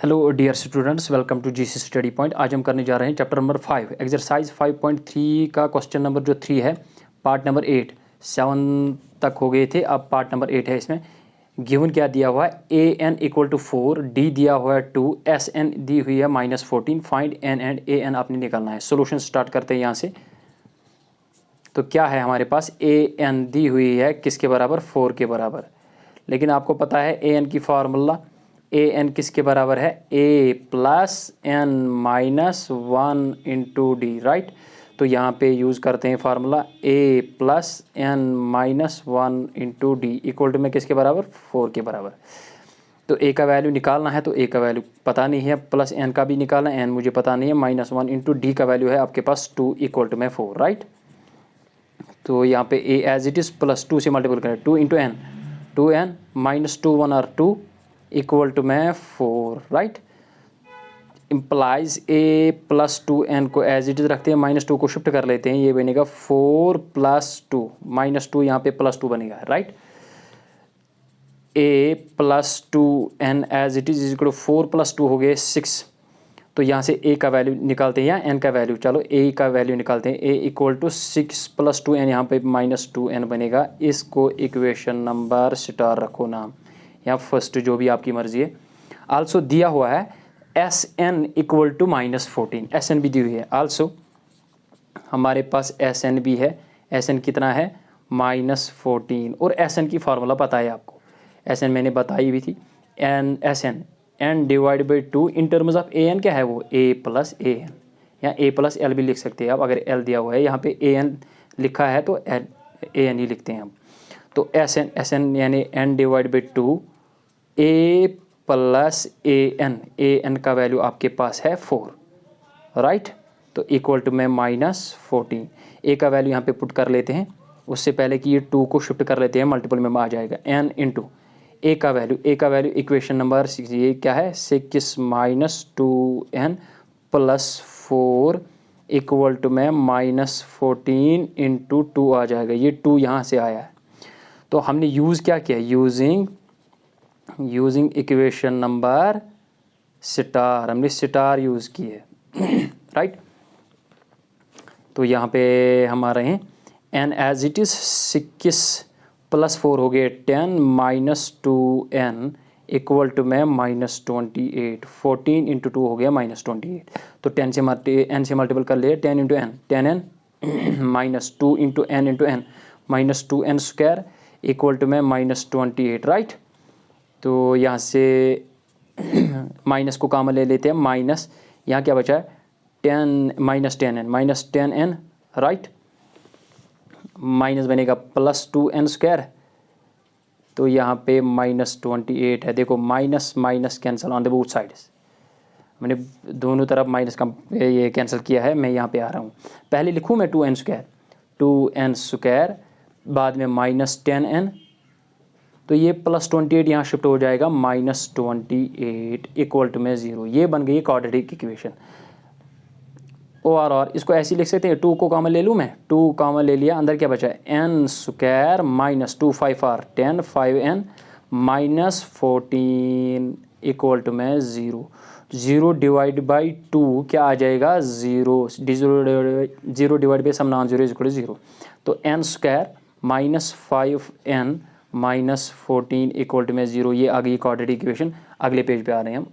Hello dear students, welcome to GC study point. आज हम करने जा रहे हैं चैप्टर नंबर 5 एक्सरसाइज 5.3 का क्वेश्चन नंबर जो 3 है, पार्ट नंबर 8। 7 तक हो गए थे, अब पार्ट नंबर 8 है। इसमें गिवन क्या दिया हुआ है, A N equal to 4, D दिया हुआ है 2, एस एन दी हुई है -14, find n and a n आपने निकालना है। सोल्यूशन स्टार्ट करते हैं यहाँ से। तो क्या है हमारे पास, ए एन दी हुई है किसके बराबर, 4 के बराबर। लेकिन आपको पता है ए एन की फार्मूला, ए एन किसके बराबर है, A plus N minus 1 into D, right. तो यहाँ पे यूज़ करते हैं formula, A plus N minus 1 into D equal to में किसके बराबर, 4 के बराबर। तो ए का वैल्यू निकालना है, तो ए का वैल्यू पता नहीं है, प्लस एन का भी निकालना है, एन मुझे पता नहीं है, -1 इंटू डी का वैल्यू है आपके पास 2 इक्वल टू में 4, राइट। तो यहाँ पे ए एज इट इज़ प्लस 2 से मल्टीपल करें, 2 इंटू एन, 2n -2 1 और 2 इक्वल टू में 4, राइट। इम्प्लाइज ए प्लस 2n को एज इट इज़ रखते हैं, -2 को शिफ्ट कर लेते हैं, ये बनेगा 4 + 2, -2 यहाँ पे +2 बनेगा, right. A plus 2n as it is equal to 4 + 2 हो गए 6। तो यहाँ से ए का वैल्यू निकालते हैं या एन का वैल्यू, चलो ए का वैल्यू निकालते हैं। ए इक्वल टू 6 + 2n, यहाँ पे -2n बनेगा। इसको इक्वेशन नंबर स्टार रखो नाम, या फर्स्ट जो भी आपकी मर्जी है। आल्सो दिया हुआ है S n equal to -14, S n भी दी हुई है। आल्सो हमारे पास एस एन भी है, एस एन कितना है, -14। और एस एन की फार्मूला पता है आपको, एस एन मैंने बताई भी थी। N S n n divide by 2 in terms of a n क्या है वो, ए प्लस ए एन, या ए प्लस एल भी लिख सकते हैं आप। अगर एल दिया हुआ है यहाँ पे ए एन लिखा है तो एल ए एन ही लिखते हैं हम। तो एस एन यानी n divide by 2 a plus a n का वैल्यू आपके पास है 4, राइट। तो इक्वल टू में -14। ए का वैल्यू यहाँ पे पुट कर लेते हैं, उससे पहले कि ये 2 को शिफ्ट कर लेते हैं, मल्टीपल में आ जाएगा एन इंटू ए का वैल्यू इक्वेशन नंबर 6, ये क्या है, 6 - 2n + 4 इक्वल टू में -14 इंटू 2 आ जाएगा। ये 2 यहाँ से आया है, तो हमने यूज़ क्या किया, यूजिंग इक्वेशन नंबर स्टार, हमने स्टार यूज़ की है, राइट। तो यहाँ पे हम आ रहे हैं, एन एज इट इज़ 6 + 4 हो गए 10 - 2n इक्वल टू में -28, 14 इंटू 2 हो गया -28। तो एन से मल्टीपल कर लिए, 10 into n, 10n -2 into n into n, -2n² equal to में -28, राइट। तो यहाँ से माइनस को कॉमन ले लेते हैं, माइनस यहाँ क्या बचा है, 10n, राइट। माइनस बनेगा +2n², तो यहाँ पे -28 है। देखो minus minus cancel on the both sides, मैंने दोनों तरफ माइनस का ये कैंसिल किया है। मैं यहाँ पे आ रहा हूँ, पहले लिखूँ मैं 2n², बाद में -10n, तो ये +28 यहाँ शिफ्ट हो जाएगा, -28 इक्वल टू में 0। ये बन गई क्वाड्रेटिक इक्वेशन। और इसको ऐसे लिख सकते हैं, 2 को कॉमन ले लूँ मैं, 2 कॉमन ले लिया, अंदर क्या बचा है, n² -2 5 r 10 5n -14 equal to में 0। 0 डिवाइड बाई 2 क्या आ जाएगा, 0 divide by some non 0 equal to 0। तो n² -5n -14 इक्वल टू में 0। ये आ गई क्वाड्रेटिक इक्वेशन। अगले पेज पे आ रहे हैं हम,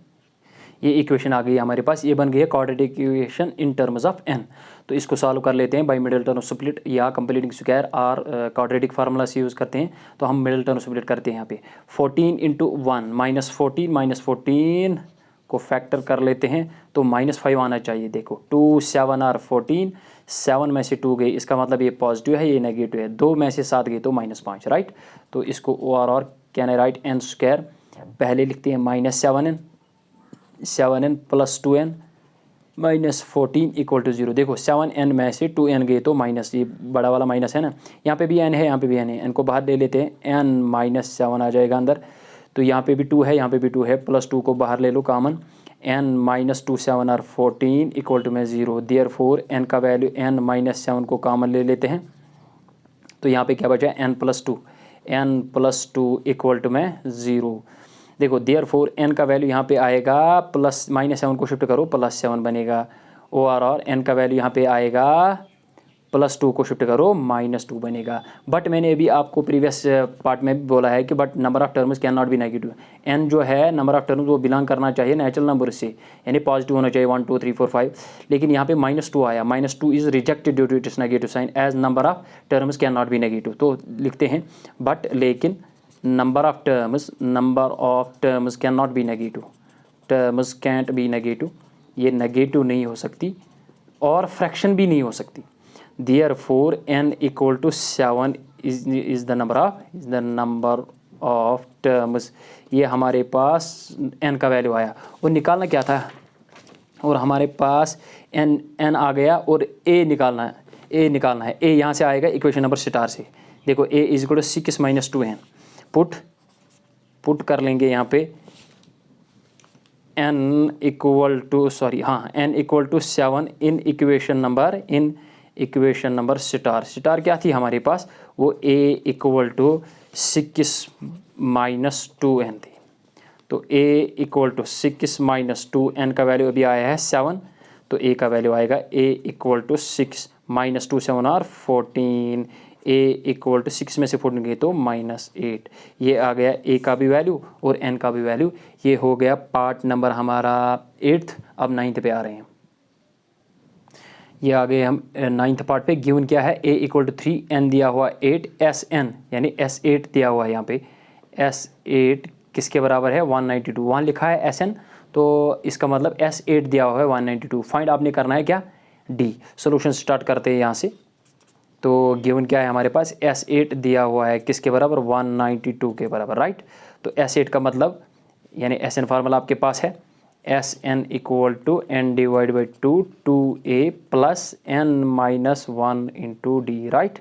ये इक्वेशन आ गई हमारे पास, ये बन गई है quadratic equation in terms of n। तो इसको सॉल्व कर लेते हैं बाई मिडिल टर्म स्प्लिट या कंप्लीटिंग स्क्वायर और क्वाड्रेटिक फार्मूला से यूज़ करते हैं। तो हम मिडिल टर्म स्प्लिट करते हैं यहाँ पे, 14 इंटू 1 -14 को फैक्टर कर लेते हैं, तो -5 आना चाहिए। देखो 2 7 और 14, 7 में से 2 गए, इसका मतलब ये पॉजिटिव है, ये नेगेटिव है, 2 में से 7 गए तो -5, राइट। तो इसको और कैन आई राइट n², पहले लिखते हैं -7n + 2n -14 इक्वल टू 0। देखो 7n में से 2n गए तो माइनस, ये बड़ा वाला माइनस है ना, यहाँ पे भी n है, यहाँ पे भी n है, n को बाहर ले लेते हैं, n -7 आ जाएगा अंदर। तो यहाँ पे भी 2 है, यहाँ पे भी 2 है, +2 को बाहर ले लो कॉमन, n -2 7 और 14 इक्वल टू में 0। देयरफॉर n का वैल्यू n -7 को कॉमन ले लेते हैं, तो यहाँ पे क्या बचा है, n + 2 इक्वल टू में 0। देखो देयरफॉर n का वैल्यू यहाँ पे आएगा -7 को शिफ्ट करो +7 बनेगा, और n का वैल्यू यहाँ पे आएगा +2 को शिफ्ट करो -2 बनेगा। बट मैंने अभी आपको प्रीवियस पार्ट में भी बोला है कि but number of terms can not be negative. n जो है नंबर ऑफ टर्म्स वो बिलोंग करना चाहिए नेचुरल नंबर से, यानी पॉजिटिव होना चाहिए 1 2 3 4 5, लेकिन यहाँ पे -2 आया। -2 is rejected due to its negative sign as number of terms can not be negative. तो लिखते हैं बट लेकिन number of terms can not be negative, terms can't be negative, ये नेगेटिव नहीं हो सकती और फ्रैक्शन भी नहीं हो सकती। Therefore n equal to 7 is the number of terms। ये हमारे पास n का वैल्यू आया और निकालना क्या था, और हमारे पास n आ गया और a निकालना है। a यहाँ से आएगा इक्वेशन नंबर स्टार से। देखो a is equal to 6 - 2n, put कर लेंगे यहाँ पे n equal to 7 in equation number star क्या थी हमारे पास, वो a इक्वल टू 6 - 2n थी। तो a इक्वल टू 6 - 2n का वैल्यू अभी आया है 7, तो a का वैल्यू आएगा a इक्वल टू 6 - 2 7 और 14, a इक्वल टू 6 में से 14 गए तो -8। ये आ गया a का भी वैल्यू और n का भी वैल्यू। ये हो गया पार्ट नंबर हमारा 8th। अब 9th पे आ रहे हैं। ये आ गए हम 9th पार्ट पे। गिवन क्या है, a इक्वल टू 3, n दिया हुआ 8, Sn यानी S8 दिया हुआ है यहाँ पे। S8 किसके बराबर है 192, वहाँ लिखा है Sn, तो इसका मतलब S8 दिया हुआ है 192। फाइंड आपने करना है क्या, D। सोल्यूशन स्टार्ट करते हैं यहाँ से। तो गिवन क्या है हमारे पास, S8 दिया हुआ है किसके बराबर 192 के बराबर, राइट। तो S8 का मतलब यानी Sn फार्मूला आपके पास है Sn equal to n divide by 2 2a plus n minus 1 into D, right.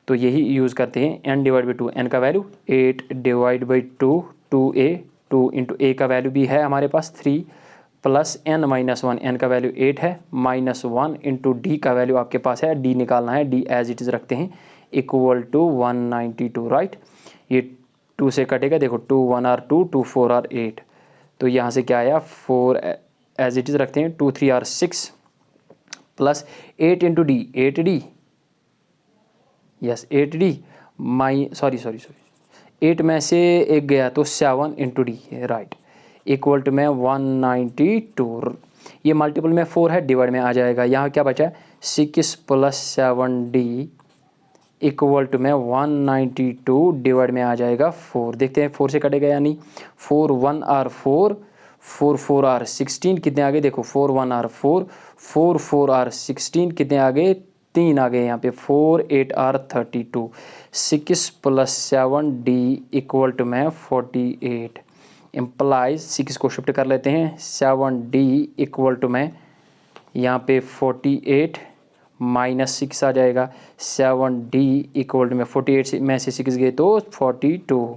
तो यही यूज़ करते हैं, n डिवाइड बाई 2, n का value 8 divide by 2 2a, 2 into a का वैल्यू भी है हमारे पास 3 प्लस n माइनस 1, n का वैल्यू 8 है, -1 इंटू डी का वैल्यू आपके पास है, d निकालना है, d एज इट इज़ रखते हैं इक्वल टू 192, राइट। ये 2 से कटेगा, देखो 2 1 आर 2 2 4 आर 8, तो यहाँ से क्या आया 4 एज इट इज़ रखते हैं, 2 3 are 6 plus 8 into d 8d, yes 8d sorry 8 में से एक गया तो 7 into D, right, equal to में 192। ये मल्टीपल में 4 है, डिवाइड में आ जाएगा। यहाँ क्या बचा है 6 प्लस 7d इक्वल टू में 192 डिवाइड में आ जाएगा 4। देखते हैं 4 से कटेगा या नहीं। 4 1 आर 4 4 4 आर 16, कितने आ गए देखो 4 1 आर 4 4 4 आर 16, कितने आ गए 3 आ गए यहाँ पे 4 8 are 32। 6 plus 7d equal to में 48 इम्प्लाइज 6 को शिफ्ट कर लेते हैं 7d इक्वल टू में यहाँ पे 48 -6 आ जाएगा 7d इक्वल टू में 48 में से 6 गए तो 42।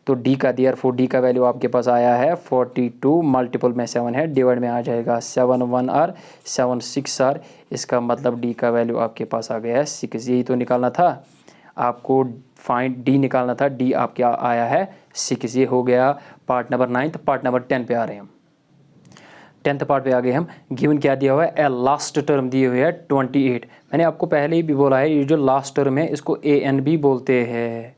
तो d का देयरफॉर d का वैल्यू आपके पास आया है 42, मल्टीपल में 7 है, डिवाइड में आ जाएगा 7 1 आर 7 6 आर, इसका मतलब d का वैल्यू आपके पास आ गया है 6। यही तो निकालना था आपको, फाइंड d निकालना था, d आपके आया है 6। ये हो गया पार्ट नंबर 9। पार्ट नंबर 10 पे आ रहे हैं हम। 10th पार्ट पे आ गए हम। गिवन क्या दिया हुआ है, ए लास्ट टर्म दी हुई है 28। मैंने आपको पहले ही भी बोला है, ये जो लास्ट टर्म है इसको an भी बोलते हैं।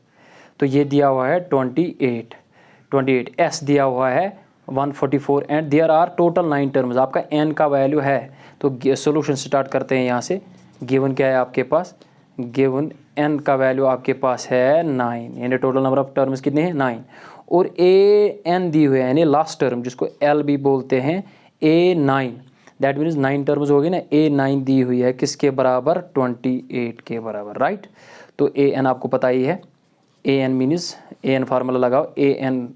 तो ये दिया हुआ है 28 s दिया हुआ है 144 and there are total 9 terms. आपका n का वैल्यू है, तो सोल्यूशन स्टार्ट करते हैं यहाँ से। गिवन क्या है आपके पास, गिवन n का वैल्यू आपके पास है 9, यानी टोटल नंबर ऑफ टर्म्स कितने हैं 9, और an दी हुई है यानी लास्ट टर्म जिसको l भी बोलते हैं a9, दैट मीन्स 9 टर्म्स हो गई ना। a9 दी हुई है किसके बराबर 28 के बराबर, राइट। तो an आपको पता ही है, an मीन्स an फार्मूला लगाओ, an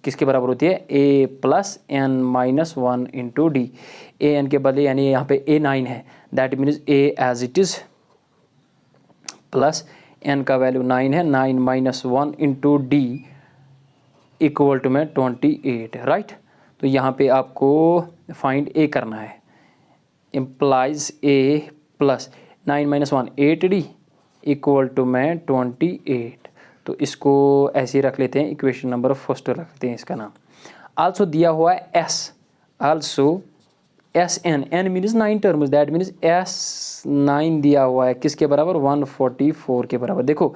किसके बराबर होती है a plus n minus 1 into d. an के बदले यानी यहाँ पे a9 है, that means a as it is plus n का वैल्यू 9 है, 9 minus 1 into D equal to में 28, राइट। तो यहाँ पे आपको फाइंड a करना है, implies a plus 9 minus 1 8d equal to में 28। तो इसको ऐसे ही रख लेते हैं, इक्वेशन नंबर फर्स्ट रखते हैं इसका नाम। आल्सो दिया हुआ है S, also S n, n means 9 terms, that means S 9 दिया हुआ है किसके बराबर, 144 के बराबर। देखो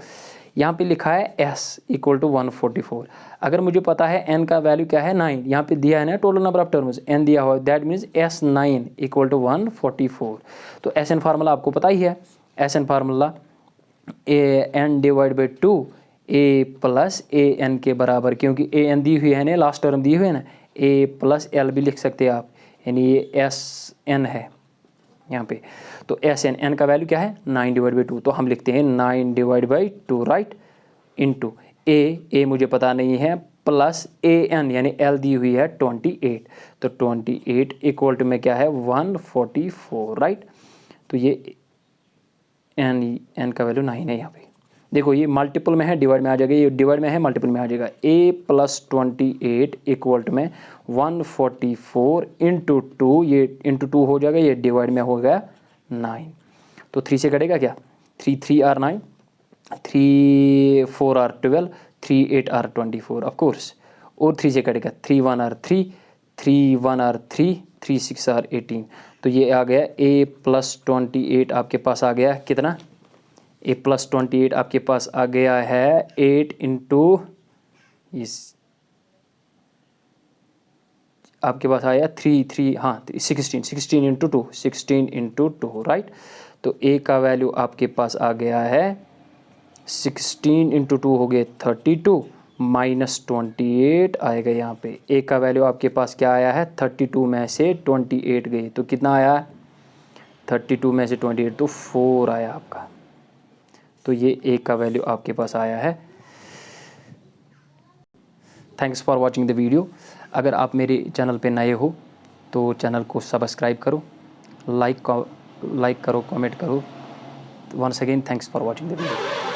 यहाँ पे लिखा है s इक्वल टू 144। अगर मुझे पता है n का वैल्यू क्या है 9, यहाँ पे दिया है ना total number of terms n दिया हुआ है, that means s9 equal to 144। तो Sn फार्मूला आपको पता ही है, Sn formula n divide by 2 a plus a n के बराबर, क्योंकि ए एन दी हुई है ना, लास्ट टर्म दी हुई है ना, a प्लस एल भी लिख सकते हैं आप, यानी ये Sn है यहाँ पे। तो Sn, n का वैल्यू क्या है 9 डिवाइड बाई 2, तो हम लिखते हैं 9 divide by 2 right, into a मुझे पता नहीं है, प्लस an यानी l दी हुई है 28, तो 28 इक्वल टू में क्या है 144 राइट। तो ये n का वैल्यू 9 है यहाँ पे। देखो ये मल्टीपल में है, डिवाइड में आ जाएगा, ये डिवाइड में है मल्टीपल में आ जाएगा, a प्लस 28 इक्वल टू में 144 इंटू 2, ये इंटू 2 हो जाएगा, ये डिवाइड में हो गया 9। तो 3 से कटेगा क्या, 3 3 are 9, 3 4 are 12, 3 8 are 24 of course, और 3 से कटेगा 3 1 आर 3, 3 1 आर 3, 3 6 आर 18। तो ये आ गया a प्लस 28 आपके पास आ गया कितना, a प्लस 28 आपके पास आ गया है 8 इंटू इस आपके पास आया 3 हाँ 16 इंटू 2, 16 इंटू 2 राइट। तो a का वैल्यू आपके पास आ गया है 16 इंटू 2 हो गए 32 माइनस 28 आएगा यहाँ पे। a का वैल्यू आपके पास क्या आया है 32 में से 28 गए, तो कितना आया 32 में से 28, तो 4 आया आपका। तो ये a का वैल्यू आपके पास आया है। Thanks for watching the video. अगर आप मेरे चैनल पे नए हो तो चैनल को सब्सक्राइब करो, लाइक करो, कमेंट करो। Once again thanks for watching the video.